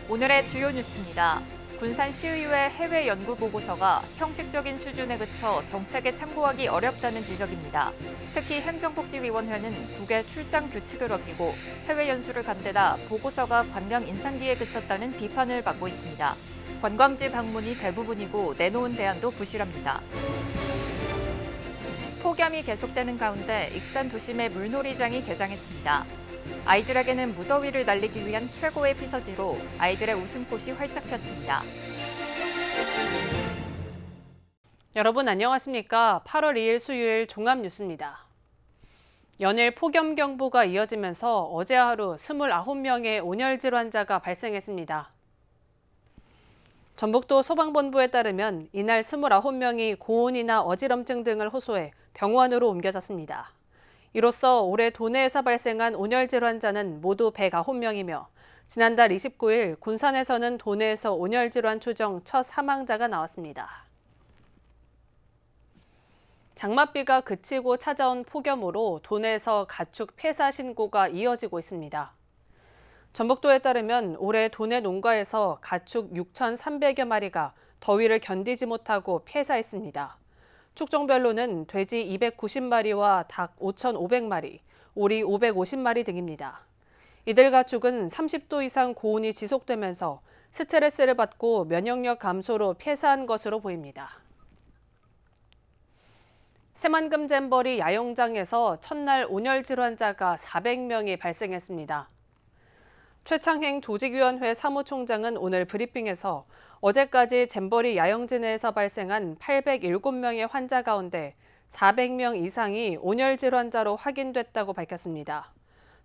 오늘의 주요 뉴스입니다. 군산시의회 해외 연구 보고서가 형식적인 수준에 그쳐 정책에 참고하기 어렵다는 지적입니다. 특히 행정복지위원회는 국외 출장 규칙을 어기고 해외 연수를 간 데다 보고서가 관광 인상기에 그쳤다는 비판을 받고 있습니다. 관광지 방문이 대부분이고 내놓은 대안도 부실합니다. 폭염이 계속되는 가운데 익산 도심의 물놀이장이 개장했습니다. 아이들에게는 무더위를 날리기 위한 최고의 피서지로 아이들의 웃음꽃이 활짝 폈습니다. 여러분 안녕하십니까? 8월 2일 수요일 종합뉴스입니다. 연일 폭염경보가 이어지면서 어제 하루 29명의 온열질 환자가 발생했습니다. 전북도 소방본부에 따르면 이날 29명이 고온이나 어지럼증 등을 호소해 병원으로 옮겨졌습니다. 이로써 올해 도내에서 발생한 온열질 환자는 모두 109명이며 지난달 29일 군산에서는 도내에서 온열질환 추정 첫 사망자가 나왔습니다. 장맛비가 그치고 찾아온 폭염으로 도내에서 가축 폐사 신고가 이어지고 있습니다. 전북도에 따르면 올해 도내 농가에서 가축 6,300여 마리가 더위를 견디지 못하고 폐사했습니다. 축종별로는 돼지 290마리와 닭 5,500마리, 오리 550마리 등입니다. 이들 가축은 30도 이상 고온이 지속되면서 스트레스를 받고 면역력 감소로 폐사한 것으로 보입니다. 새만금 잼버리 야영장에서 첫날 온열질 환자가 400명이 발생했습니다. 최창행 조직위원회 사무총장은 오늘 브리핑에서 어제까지 잼버리 야영지 내에서 발생한 807명의 환자 가운데 400명 이상이 온열질 환자로 확인됐다고 밝혔습니다.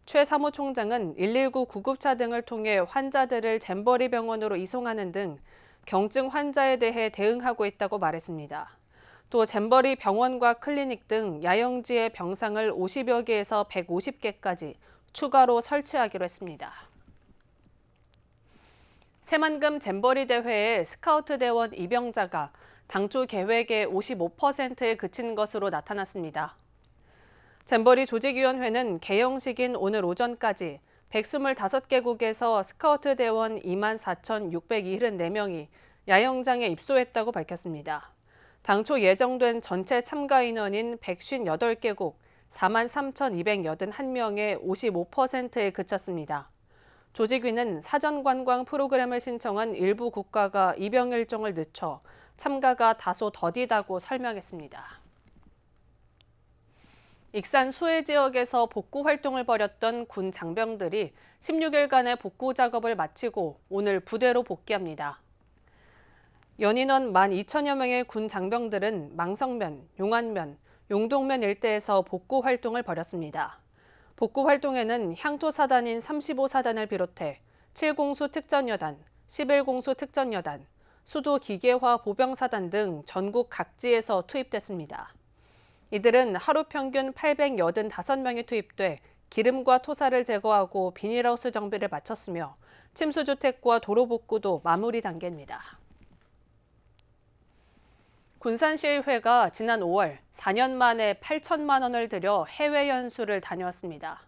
최 사무총장은 119 구급차 등을 통해 환자들을 잼버리 병원으로 이송하는 등 경증 환자에 대해 대응하고 있다고 말했습니다. 또 잼버리 병원과 클리닉 등 야영지의 병상을 50여 개에서 150개까지 추가로 설치하기로 했습니다. 새만금 잼버리 대회에 스카우트 대원 입영자가 당초 계획의 55%에 그친 것으로 나타났습니다. 잼버리 조직위원회는 개영식인 오늘 오전까지 125개국에서 스카우트 대원 24,674명이 야영장에 입소했다고 밝혔습니다. 당초 예정된 전체 참가 인원인 158개국 43,281명의 55%에 그쳤습니다. 조직위는 사전관광 프로그램을 신청한 일부 국가가 입영 일정을 늦춰 참가가 다소 더디다고 설명했습니다. 익산 수해 지역에서 복구 활동을 벌였던 군 장병들이 16일간의 복구 작업을 마치고 오늘 부대로 복귀합니다. 연인원 12,000여 명의 군 장병들은 망성면, 용안면, 용동면 일대에서 복구 활동을 벌였습니다. 복구 활동에는 향토사단인 35사단을 비롯해 7공수 특전여단, 11공수 특전여단, 수도기계화 보병사단 등 전국 각지에서 투입됐습니다. 이들은 하루 평균 885명이 투입돼 기름과 토사를 제거하고 비닐하우스 정비를 마쳤으며 침수주택과 도로 복구도 마무리 단계입니다. 군산시의회가 지난 5월 4년 만에 8천만 원을 들여 해외 연수를 다녀왔습니다.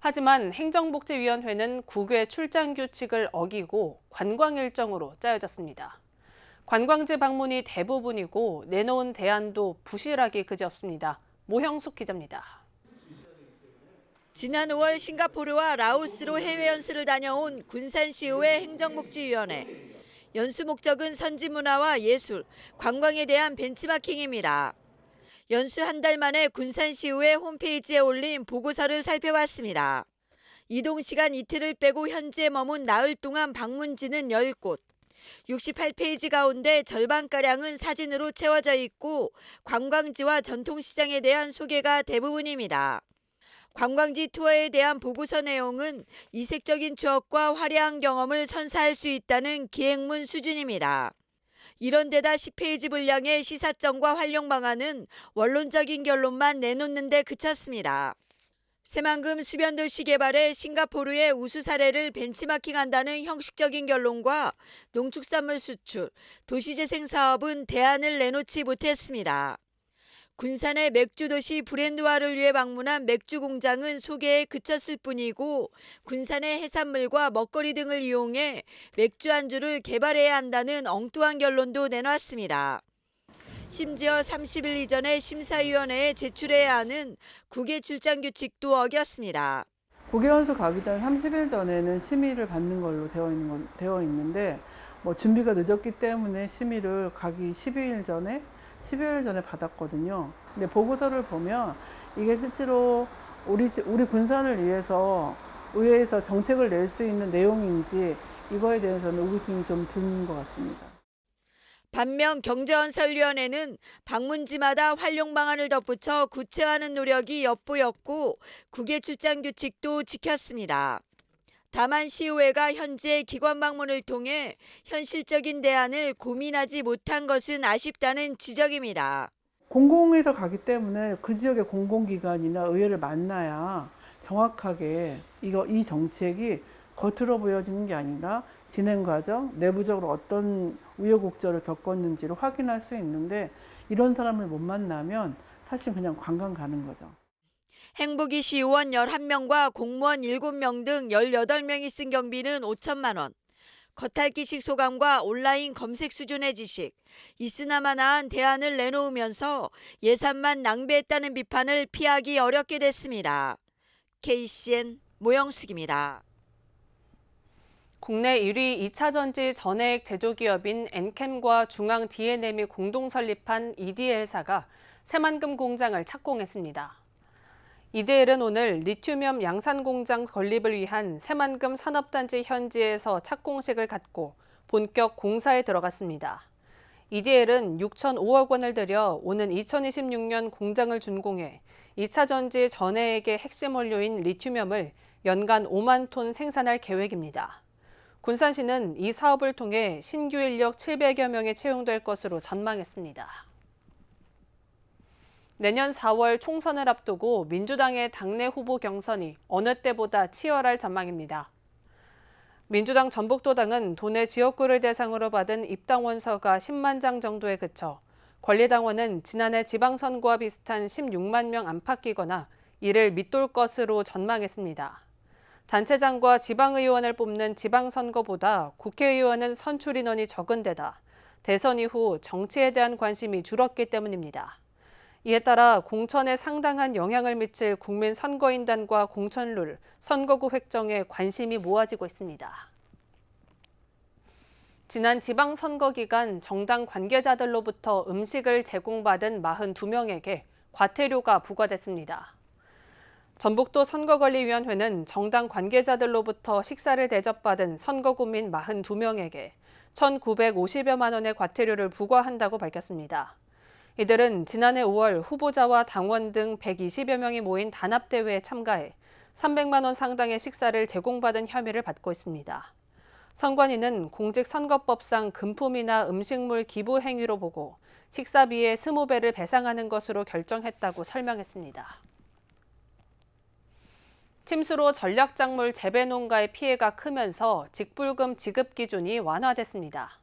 하지만 행정복지위원회는 국외 출장 규칙을 어기고 관광 일정으로 짜여졌습니다. 관광지 방문이 대부분이고 내놓은 대안도 부실하기 그지없습니다. 모형숙 기자입니다. 지난 5월 싱가포르와 라오스로 해외 연수를 다녀온 군산시의회 행정복지위원회. 연수 목적은 선지문화와 예술, 관광에 대한 벤치마킹입니다. 연수 한 달 만에 군산시의회 홈페이지에 올린 보고서를 살펴봤습니다. 이동 시간 이틀을 빼고 현지에 머문 나흘 동안 방문지는 10곳. 68페이지 가운데 절반가량은 사진으로 채워져 있고 관광지와 전통시장에 대한 소개가 대부분입니다. 관광지 투어에 대한 보고서 내용은 이색적인 추억과 화려한 경험을 선사할 수 있다는 기획문 수준입니다. 이런 데다 10페이지 분량의 시사점과 활용 방안은 원론적인 결론만 내놓는 데 그쳤습니다. 새만금 수변도시 개발에 싱가포르의 우수 사례를 벤치마킹한다는 형식적인 결론과 농축산물 수출, 도시재생 사업은 대안을 내놓지 못했습니다. 군산의 맥주 도시 브랜드화를 위해 방문한 맥주 공장은 소개에 그쳤을 뿐이고 군산의 해산물과 먹거리 등을 이용해 맥주 안주를 개발해야 한다는 엉뚱한 결론도 내놨습니다. 심지어 30일 이전에 심사위원회에 제출해야 하는 국외 출장 규칙도 어겼습니다. 국외연수 가기 전 30일 전에는 심의를 받는 걸로 되어 있는데 준비가 늦었기 때문에 심의를 가기 12일 전에 받았거든요. 근데 보고서를 보면 이게 실제로 우리 군산을 위해서 의회에서 정책을 낼 수 있는 내용인지 이거에 대해서는 의구심이 좀 드는 것 같습니다. 반면 경제건설위원회는 방문지마다 활용 방안을 덧붙여 구체화하는 노력이 엿보였고 국외 출장 규칙도 지켰습니다. 다만 시의회가 현재 기관 방문을 통해 현실적인 대안을 고민하지 못한 것은 아쉽다는 지적입니다. 공공에서 가기 때문에 그 지역의 공공기관이나 의회를 만나야 정확하게 이 정책이 겉으로 보여지는 게 아니라 진행 과정, 내부적으로 어떤 우여곡절을 겪었는지를 확인할 수 있는데 이런 사람을 못 만나면 사실 그냥 관광 가는 거죠. 행복이 시의원 11명과 공무원 7명 등 18명이 쓴 경비는 5천만 원. 겉핥기식 소감과 온라인 검색 수준의 지식, 있으나마나한 대안을 내놓으면서 예산만 낭비했다는 비판을 피하기 어렵게 됐습니다. KCN 모영숙입니다. 국내 1위 2차 전지 전해액 제조기업인 엔캠과 중앙 D&M이 공동 설립한 EDL사가 새만금 공장을 착공했습니다. EDL은 오늘 리튬이온 양산 공장 건립을 위한 새만금 산업단지 현지에서 착공식을 갖고 본격 공사에 들어갔습니다. EDL은 6,005억 원을 들여 오는 2026년 공장을 준공해 2차 전지 전해액의 핵심 원료인 리튬이온을 연간 5만 톤 생산할 계획입니다. 군산시는 이 사업을 통해 신규 인력 700여 명이 채용될 것으로 전망했습니다. 내년 4월 총선을 앞두고 민주당의 당내 후보 경선이 어느 때보다 치열할 전망입니다. 민주당 전북도당은 도내 지역구를 대상으로 받은 입당 원서가 10만 장 정도에 그쳐 권리당원은 지난해 지방선거와 비슷한 16만 명 안팎이거나 이를 밑돌 것으로 전망했습니다. 단체장과 지방의원을 뽑는 지방선거보다 국회의원은 선출 인원이 적은 데다 대선 이후 정치에 대한 관심이 줄었기 때문입니다. 이에 따라 공천에 상당한 영향을 미칠 국민선거인단과 공천룰, 선거구 획정에 관심이 모아지고 있습니다. 지난 지방선거 기간 정당 관계자들로부터 음식을 제공받은 42명에게 과태료가 부과됐습니다. 전북도 선거관리위원회는 정당 관계자들로부터 식사를 대접받은 선거구민 42명에게 1,950여만 원의 과태료를 부과한다고 밝혔습니다. 이들은 지난해 5월 후보자와 당원 등 120여 명이 모인 단합대회에 참가해 300만 원 상당의 식사를 제공받은 혐의를 받고 있습니다. 선관위는 공직선거법상 금품이나 음식물 기부 행위로 보고 식사비의 20배를 배상하는 것으로 결정했다고 설명했습니다. 침수로 전략작물 재배 농가의 피해가 크면서 직불금 지급 기준이 완화됐습니다.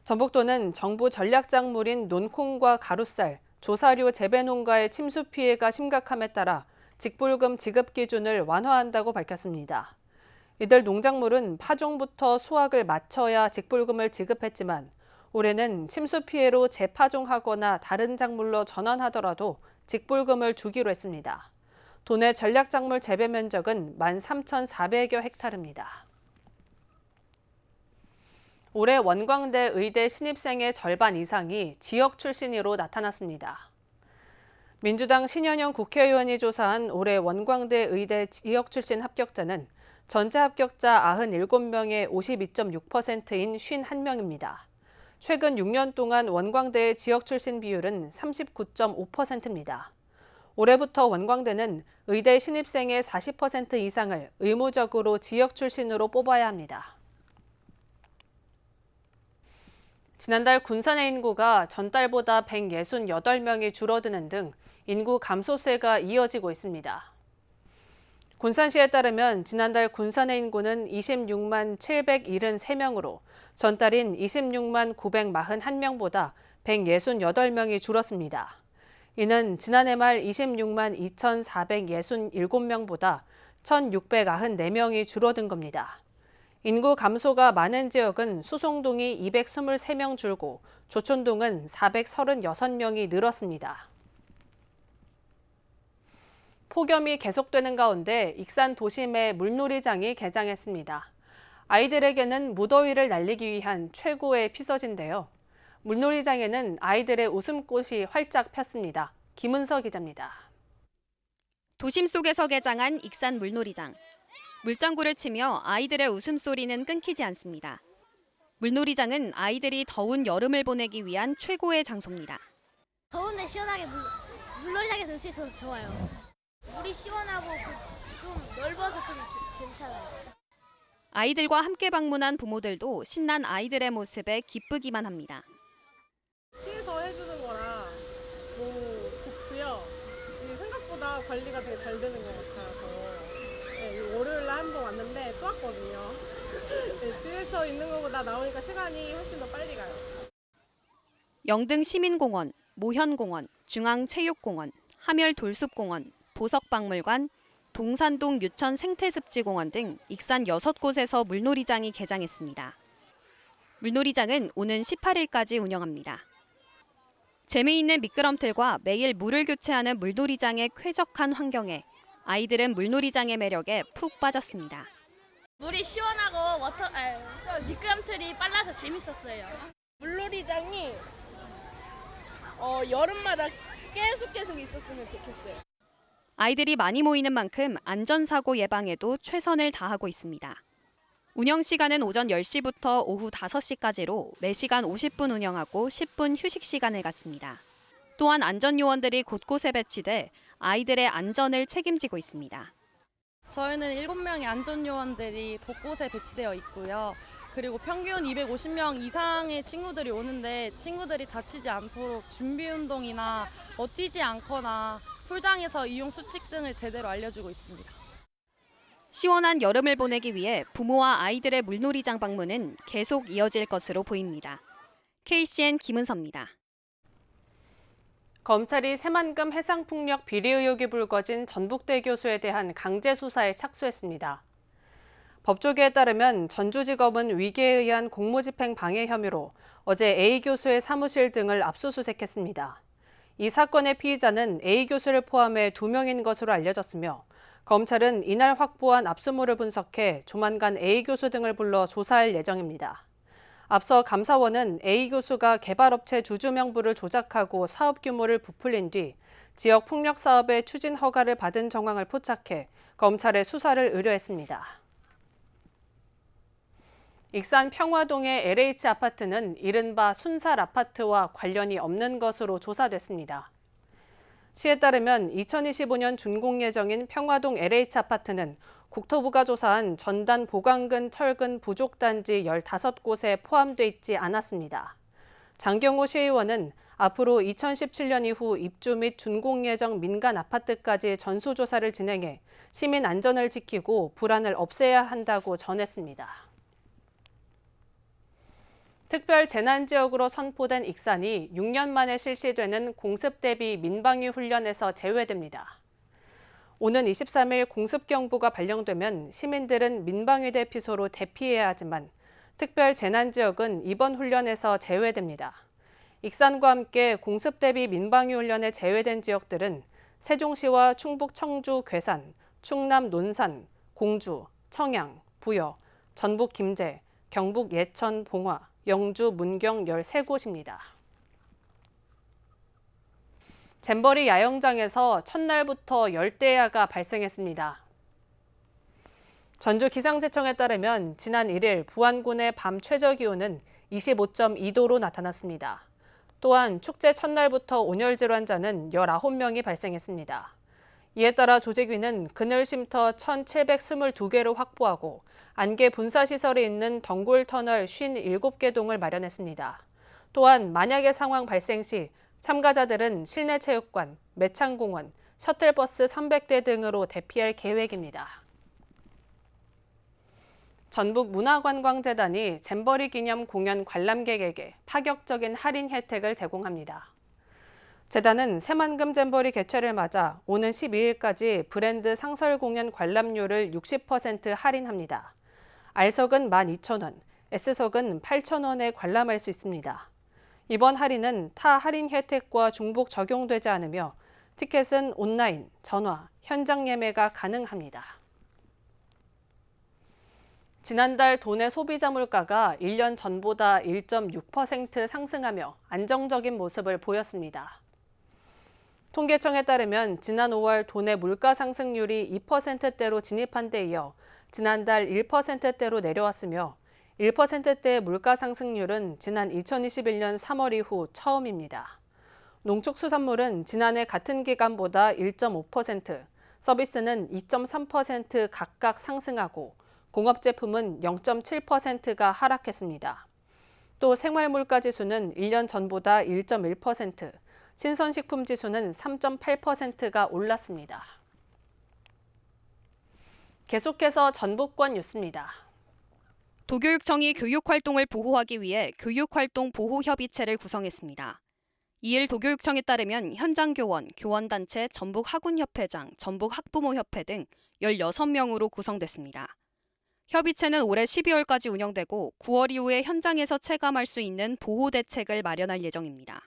전북도는 정부 전략작물인 논콩과 가루쌀, 조사료 재배 농가의 침수 피해가 심각함에 따라 직불금 지급 기준을 완화한다고 밝혔습니다. 이들 농작물은 파종부터 수확을 마쳐야 직불금을 지급했지만 올해는 침수 피해로 재파종하거나 다른 작물로 전환하더라도 직불금을 주기로 했습니다. 도내 전략작물 재배 면적은 13,400여 헥타르입니다. 올해 원광대 의대 신입생의 절반 이상이 지역 출신으로 나타났습니다. 민주당 신현영 국회의원이 조사한 올해 원광대 의대 지역 출신 합격자는 전체 합격자 97명의 52.6%인 51명입니다. 최근 6년 동안 원광대의 지역 출신 비율은 39.5%입니다. 올해부터 원광대는 의대 신입생의 40% 이상을 의무적으로 지역 출신으로 뽑아야 합니다. 지난달 군산의 인구가 전달보다 168명이 줄어드는 등 인구 감소세가 이어지고 있습니다. 군산시에 따르면 지난달 군산의 인구는 26만 773명으로 전달인 26만 941명보다 168명이 줄었습니다. 이는 지난해 말 26만 2,467명보다 1,694명이 줄어든 겁니다. 인구 감소가 많은 지역은 수송동이 223명 줄고 조촌동은 436명이 늘었습니다. 폭염이 계속되는 가운데 익산 도심의 물놀이장이 개장했습니다. 아이들에게는 무더위를 날리기 위한 최고의 피서지인데요. 물놀이장에는 아이들의 웃음꽃이 활짝 폈습니다. 김은서 기자입니다. 도심 속에서 개장한 익산 물놀이장. 물장구를 치며 아이들의 웃음소리는 끊기지 않습니다. 물놀이장은 아이들이 더운 여름을 보내기 위한 최고의 장소입니다. 더운데 시원하게 물놀이장에 놀 수 있어서 좋아요. 물이 시원하고 좀 넓어서 좀 괜찮아요. 아이들과 함께 방문한 부모들도 신난 아이들의 모습에 기쁘기만 합니다. 시에서 해주는 거라 너무 좋고요. 이게 생각보다 관리가 되게 잘 되는 것 같아서 네, 월요일에 한 번 왔는데 또 왔거든요. 네, 집에서 있는 것보다 나오니까 시간이 훨씬 더 빨리 가요. 영등 시민공원, 모현공원, 중앙체육공원, 함열돌숲공원, 보석박물관, 동산동 유천 생태습지공원 등 익산 6곳에서 물놀이장이 개장했습니다. 물놀이장은 오는 18일까지 운영합니다. 재미있는 미끄럼틀과 매일 물을 교체하는 물놀이장의 쾌적한 환경에 아이들은 물놀이장의 매력에 푹 빠졌습니다. 물이 시원하고 또 미끄럼틀이 빨라서 재밌었어요. 물놀이장이 여름마다 계속 있었으면 좋겠어요. 아이들이 많이 모이는 만큼 안전사고 예방에도 최선을 다하고 있습니다. 운영 시간은 오전 10시부터 오후 5시까지로 4시간 50분 운영하고 10분 휴식 시간을 갖습니다. 또한 안전요원들이 곳곳에 배치돼 아이들의 안전을 책임지고 있습니다. 저희는 7명의 안전요원들이 곳곳에 배치되어 있고요. 그리고 평균 250명 이상의 친구들이 오는데 친구들이 다치지 않도록 준비운동이나 뛰지 않거나 풀장에서 이용 수칙 등을 제대로 알려주고 있습니다. 시원한 여름을 보내기 위해 부모와 아이들의 물놀이장 방문은 계속 이어질 것으로 보입니다. KCN 김은서입니다. 검찰이 새만금 해상풍력 비리 의혹이 불거진 전북대 교수에 대한 강제 수사에 착수했습니다. 법조계에 따르면 전주지검은 위계에 의한 공무집행 방해 혐의로 어제 A 교수의 사무실 등을 압수수색했습니다. 이 사건의 피의자는 A 교수를 포함해 2명인 것으로 알려졌으며 검찰은 이날 확보한 압수물을 분석해 조만간 A 교수 등을 불러 조사할 예정입니다. 앞서 감사원은 A 교수가 개발업체 주주 명부를 조작하고 사업 규모를 부풀린 뒤 지역 풍력 사업의 추진 허가를 받은 정황을 포착해 검찰에 수사를 의뢰했습니다. 익산 평화동의 LH 아파트는 이른바 순살 아파트와 관련이 없는 것으로 조사됐습니다. 시에 따르면 2025년 준공 예정인 평화동 LH 아파트는 국토부가 조사한 전단 보강근 철근 부족 단지 15곳에 포함돼 있지 않았습니다. 장경호 시의원은 앞으로 2017년 이후 입주 및 준공 예정 민간 아파트까지 전수조사를 진행해 시민 안전을 지키고 불안을 없애야 한다고 전했습니다. 특별 재난지역으로 선포된 익산이 6년 만에 실시되는 공습 대비 민방위 훈련에서 제외됩니다. 오는 23일 공습경보가 발령되면 시민들은 민방위대 피소로 대피해야 하지만 특별 재난지역은 이번 훈련에서 제외됩니다. 익산과 함께 공습 대비 민방위 훈련에 제외된 지역들은 세종시와 충북 청주 괴산, 충남 논산, 공주, 청양, 부여, 전북 김제, 경북 예천 봉화, 영주 문경 13곳입니다. 잼버리 야영장에서 첫날부터 열대야가 발생했습니다. 전주기상청에 따르면 지난 1일 부안군의 밤 최저기온은 25.2도로 나타났습니다. 또한 축제 첫날부터 온열 질환자는 19명이 발생했습니다. 이에 따라 조직위는 그늘 쉼터 1,722개를 확보하고 안개 분사시설이 있는 덩굴터널 57개 동을 마련했습니다. 또한 만약의 상황 발생 시 참가자들은 실내체육관, 매창공원, 셔틀버스 300대 등으로 대피할 계획입니다. 전북문화관광재단이 잼버리 기념 공연 관람객에게 파격적인 할인 혜택을 제공합니다. 재단은 새만금 잼버리 개최를 맞아 오는 12일까지 브랜드 상설 공연 관람료를 60% 할인합니다. R석은 12,000원, S석은 8,000원에 관람할 수 있습니다. 이번 할인은 타 할인 혜택과 중복 적용되지 않으며 티켓은 온라인, 전화, 현장 예매가 가능합니다. 지난달 도내 소비자 물가가 1년 전보다 1.6% 상승하며 안정적인 모습을 보였습니다. 통계청에 따르면 지난 5월 도내 물가 상승률이 2%대로 진입한 데 이어 지난달 1%대로 내려왔으며 1%대의 물가 상승률은 지난 2021년 3월 이후 처음입니다. 농축수산물은 지난해 같은 기간보다 1.5%, 서비스는 2.3% 각각 상승하고 공업제품은 0.7%가 하락했습니다. 또 생활물가지수는 1년 전보다 1.1%, 신선식품지수는 3.8%가 올랐습니다. 계속해서 전북권 뉴스입니다. 도교육청이 교육활동을 보호하기 위해 교육활동 보호협의체를 구성했습니다. 이일 도교육청에 따르면 현장교원, 교원단체, 전북학운협회장, 전북학부모협회 등 16명으로 구성됐습니다. 협의체는 올해 12월까지 운영되고 9월 이후에 현장에서 체감할 수 있는 보호 대책을 마련할 예정입니다.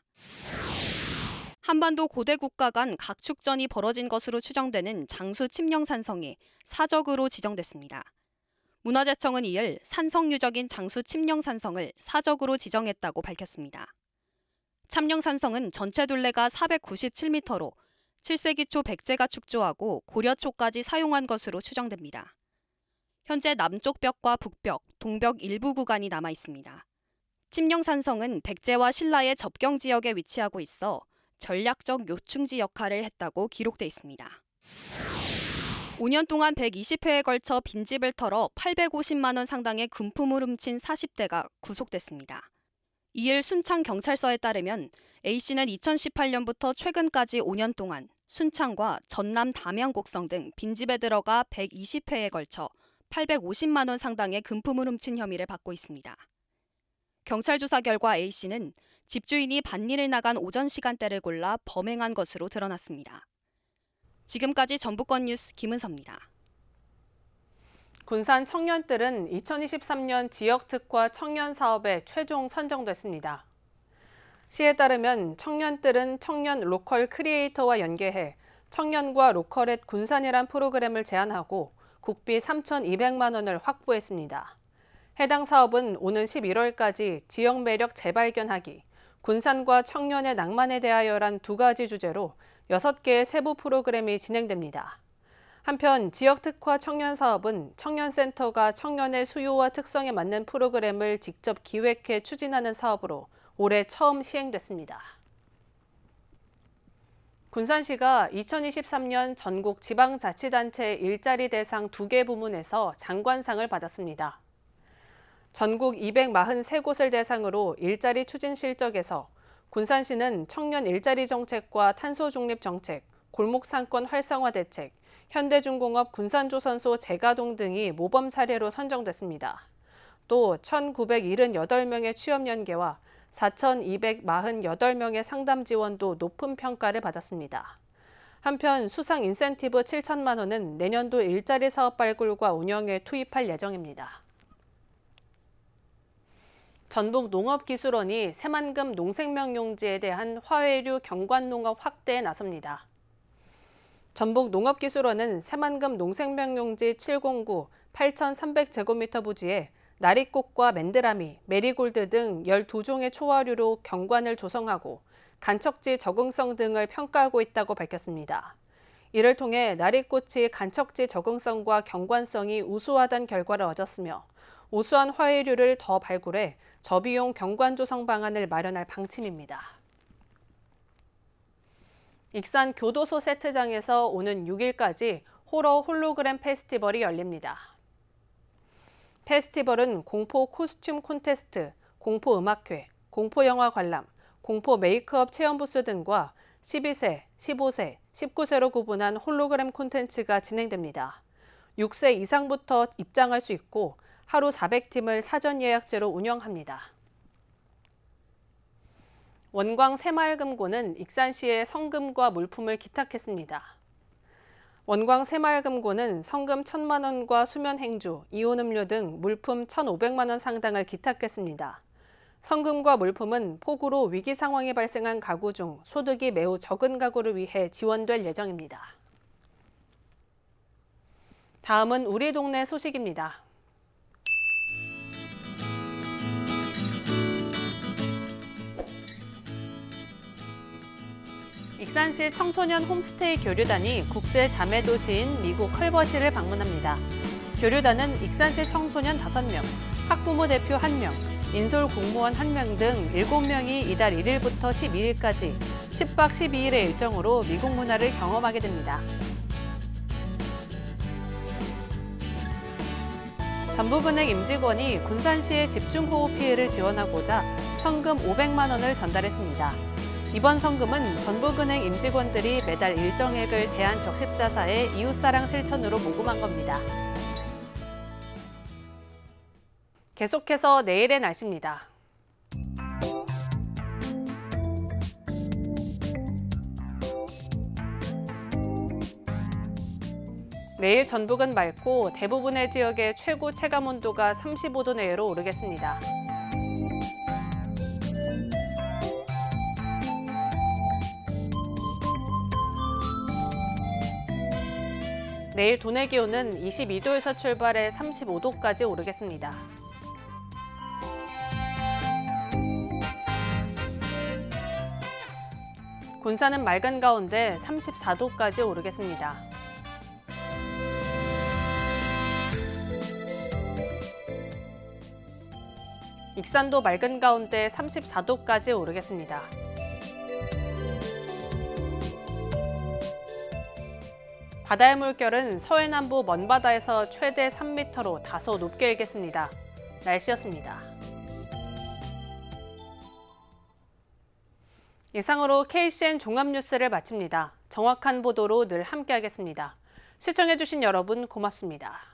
한반도 고대 국가 간 각축전이 벌어진 것으로 추정되는 장수 침령산성이 사적으로 지정됐습니다. 문화재청은 이을 산성유적인 장수 침령산성을 사적으로 지정했다고 밝혔습니다. 참령산성은 전체 둘레가 497m로 7세기 초 백제가 축조하고 고려 초까지 사용한 것으로 추정됩니다. 현재 남쪽 벽과 북벽, 동벽 일부 구간이 남아 있습니다. 침령산성은 백제와 신라의 접경 지역에 위치하고 있어 전략적 요충지 역할을 했다고 기록돼 있습니다. 5년 동안 120회에 걸쳐 빈집을 털어 850만 원 상당의 금품을 훔친 40대가 구속됐습니다. 이일 순창경찰서에 따르면 A씨는 2018년부터 최근까지 5년 동안 순창과 전남 담양곡성 등 빈집에 들어가 120회에 걸쳐 850만 원 상당의 금품을 훔친 혐의를 받고 있습니다. 경찰 조사 결과 A씨는 집주인이 밭일을 나간 오전 시간대를 골라 범행한 것으로 드러났습니다. 지금까지 전북권 뉴스 김은서입니다. 군산 청년들은 2023년 지역특화 청년 사업에 최종 선정됐습니다. 시에 따르면 청년들은 청년 로컬 크리에이터와 연계해 청년과 로컬 앳 군산이란 프로그램을 제안하고 국비 3,200만 원을 확보했습니다. 해당 사업은 오는 11월까지 지역 매력 재발견하기, 군산과 청년의 낭만에 대하여란 두 가지 주제로 6개의 세부 프로그램이 진행됩니다. 한편 지역특화 청년 사업은 청년센터가 청년의 수요와 특성에 맞는 프로그램을 직접 기획해 추진하는 사업으로 올해 처음 시행됐습니다. 군산시가 2023년 전국 지방자치단체 일자리 대상 2개 부문에서 장관상을 받았습니다. 전국 243곳을 대상으로 일자리 추진 실적에서 군산시는 청년 일자리 정책과 탄소 중립 정책, 골목 상권 활성화 대책, 현대중공업 군산조선소 재가동 등이 모범 사례로 선정됐습니다. 또 1,978명의 취업 연계와 4,248명의 상담 지원도 높은 평가를 받았습니다. 한편 수상 인센티브 7천만 원은 내년도 일자리 사업 발굴과 운영에 투입할 예정입니다. 전북농업기술원이 새만금 농생명용지에 대한 화훼류 경관농업 확대에 나섭니다. 전북농업기술원은 새만금 농생명용지 709 8,300제곱미터 부지에 나리꽃과 맨드라미, 메리골드 등 12종의 초화류로 경관을 조성하고 간척지 적응성 등을 평가하고 있다고 밝혔습니다. 이를 통해 나리꽃이 간척지 적응성과 경관성이 우수하다는 결과를 얻었으며 우수한 화훼류를 더 발굴해 저비용 경관 조성 방안을 마련할 방침입니다. 익산 교도소 세트장에서 오는 6일까지 호러 홀로그램 페스티벌이 열립니다. 페스티벌은 공포 코스튬 콘테스트, 공포 음악회, 공포 영화 관람, 공포 메이크업 체험 부스 등과 12세, 15세, 19세로 구분한 홀로그램 콘텐츠가 진행됩니다. 6세 이상부터 입장할 수 있고 하루 400팀을 사전 예약제로 운영합니다. 원광 새마을금고는 익산시에 성금과 물품을 기탁했습니다. 원광 새마을금고는 성금 1,000만 원과 수면 행주, 이온 음료 등 물품 1,500만 원 상당을 기탁했습니다. 성금과 물품은 폭우로 위기 상황이 발생한 가구 중 소득이 매우 적은 가구를 위해 지원될 예정입니다. 다음은 우리 동네 소식입니다. 익산시 청소년 홈스테이 교류단이 국제 자매 도시인 미국 컬버시를 방문합니다. 교류단은 익산시 청소년 5명, 학부모 대표 1명, 인솔 공무원 1명 등 7명이 이달 1일부터 12일까지 10박 12일의 일정으로 미국 문화를 경험하게 됩니다. 전북은행 임직원이 군산시의 집중호우 피해를 지원하고자 성금 500만 원을 전달했습니다. 이번 성금은 전북은행 임직원들이 매달 일정액을 대한적십자사의 이웃사랑 실천으로 모금한 겁니다. 계속해서 내일의 날씨입니다. 내일 전북은 맑고 대부분의 지역의 최고 체감 온도가 35도 내외로 오르겠습니다. 내일 도내 기온은 22도에서 출발해 35도까지 오르겠습니다. 군산은 맑은 가운데 34도까지 오르겠습니다. 익산도 맑은 가운데 34도까지 오르겠습니다. 바다의 물결은 서해남부 먼바다에서 최대 3m로 다소 높게 일겠습니다. 날씨였습니다. 이상으로 KCN 종합뉴스를 마칩니다. 정확한 보도로 늘 함께하겠습니다. 시청해주신 여러분 고맙습니다.